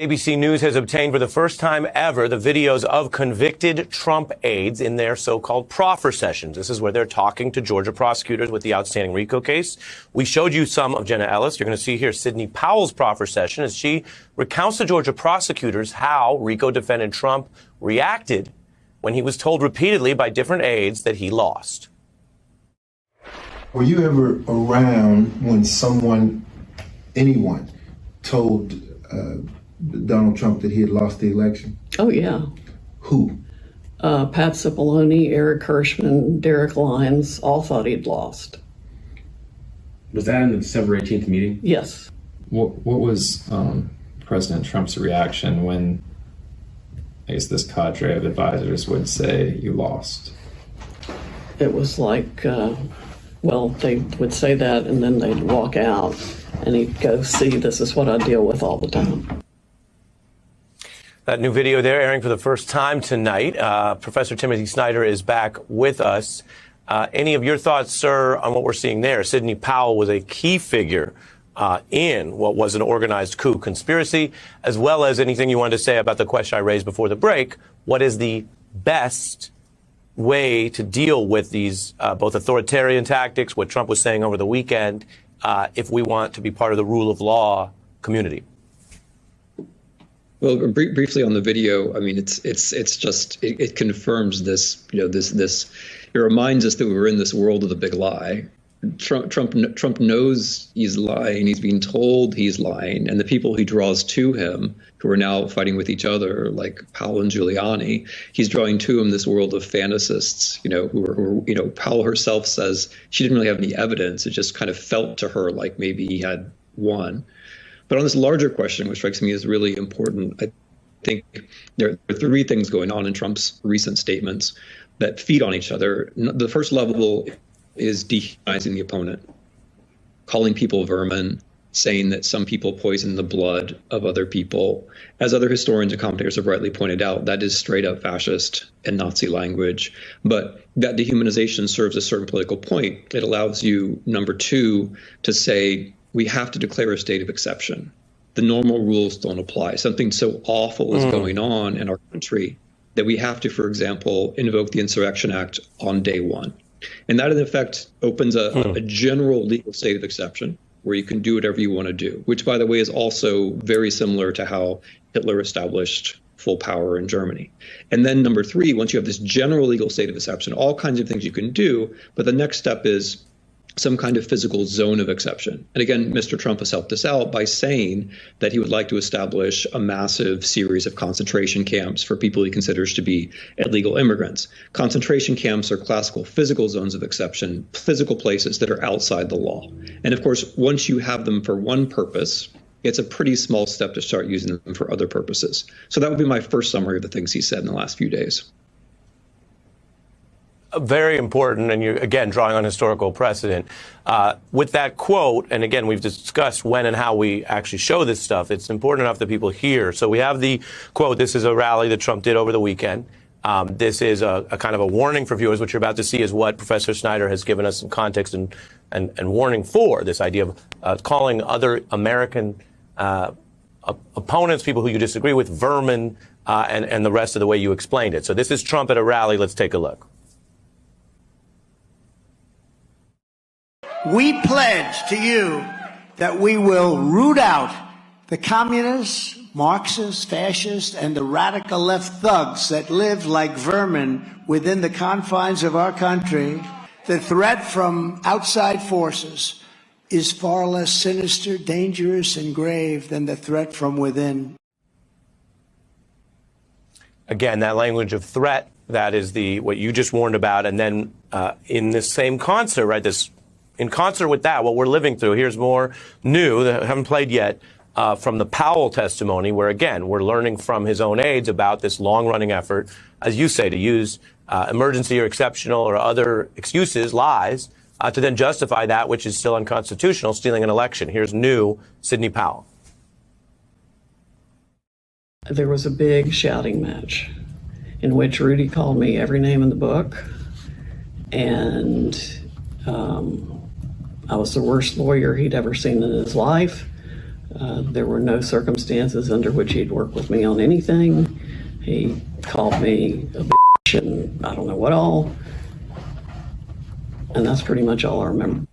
ABC News has obtained for the first time ever the videos of convicted Trump aides in their so-called proffer sessions. This is where they're talking to Georgia prosecutors with the outstanding RICO case. We showed you some of Jenna Ellis. You're going to see here Sidney Powell's proffer session as she recounts to Georgia prosecutors how RICO defendant Trump reacted when he was told repeatedly by different aides that he lost. Were you ever around when anyone told Donald Trump that he had lost the election? Oh, yeah. Who? Pat Cipollone, Eric Hirschman, Derek Lyons all thought he'd lost. Was that in the December 18th meeting? Yes. What was President Trump's reaction when, I guess, this cadre of advisors would say you lost? It was like, well, they would say that and then they'd walk out and he'd go, see, this is what I deal with all the time. That new video there airing for the first time tonight. Professor Timothy Snyder is back with us. Any of your thoughts, sir, on what we're seeing there? Sidney Powell was a key figure in what was an organized coup conspiracy, as well as anything you wanted to say about the question I raised before the break. What is the best way to deal with these both authoritarian tactics, what Trump was saying over the weekend, if we want to be part of the rule of law community? Well, briefly on the video, I mean, it confirms this, it reminds us that we were in this world of the big lie. Trump knows he's lying. He's being told he's lying. And the people he draws to him, who are now fighting with each other, like Powell and Giuliani, he's drawing to him this world of fantasists, who are Powell herself says she didn't really have any evidence. It just kind of felt to her like maybe he had won. But on this larger question, which strikes me as really important, I think there are three things going on in Trump's recent statements that feed on each other. The first level is dehumanizing the opponent, calling people vermin, saying that some people poison the blood of other people. As other historians and commentators have rightly pointed out, that is straight up fascist and Nazi language. But that dehumanization serves a certain political point. It allows you, number two, to say, we have to declare a state of exception. The normal rules don't apply. Something so awful is going on in our country that we have to, for example, invoke the Insurrection Act on day one. And that, in effect, opens a general legal state of exception where you can do whatever you want to do, which, by the way, is also very similar to how Hitler established full power in Germany. And then number three, once you have this general legal state of exception, all kinds of things you can do. But the next step is some kind of physical zone of exception. And again, Mr. Trump has helped us out by saying that he would like to establish a massive series of concentration camps for people he considers to be illegal immigrants. Concentration camps are classical physical zones of exception, physical places that are outside the law. And of course, once you have them for one purpose, it's a pretty small step to start using them for other purposes. So that would be my first summary of the things he said in the last few days. Very important, and you're, again, drawing on historical precedent. With that quote, and again, we've discussed when and how we actually show this stuff, it's important enough that people hear. So we have the quote, this is a rally that Trump did over the weekend. This is a kind of a warning for viewers. What you're about to see is what Professor Snyder has given us some context and warning for, this idea of calling other American opponents, people who you disagree with, vermin, and the rest of the way you explained it. So this is Trump at a rally. Let's take a look. We pledge to you that we will root out the communists, Marxists, fascists, and the radical left thugs that live like vermin within the confines of our country. The threat from outside forces is far less sinister, dangerous, and grave than the threat from within. Again, that language of threat, that is what you just warned about. And then in this same concert, right, in concert with that, what we're living through, here's more new that I haven't played yet from the Powell testimony, where, again, we're learning from his own aides about this long-running effort, as you say, to use emergency or exceptional or other excuses, lies, to then justify that which is still unconstitutional, stealing an election. Here's new Sidney Powell. There was a big shouting match in which Rudy called me every name in the book, and I was the worst lawyer he'd ever seen in his life. There were no circumstances under which he'd work with me on anything. He called me a bitch and I don't know what all. And that's pretty much all I remember.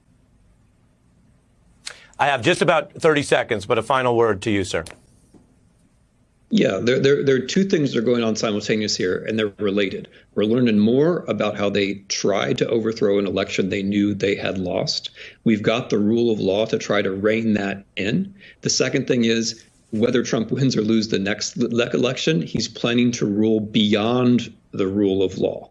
I have just about 30 seconds, but a final word to you, sir. Yeah, there are two things that are going on simultaneous here, and they're related. We're learning more about how they tried to overthrow an election they knew they had lost. We've got the rule of law to try to rein that in. The second thing is, whether Trump wins or loses the next election, he's planning to rule beyond the rule of law.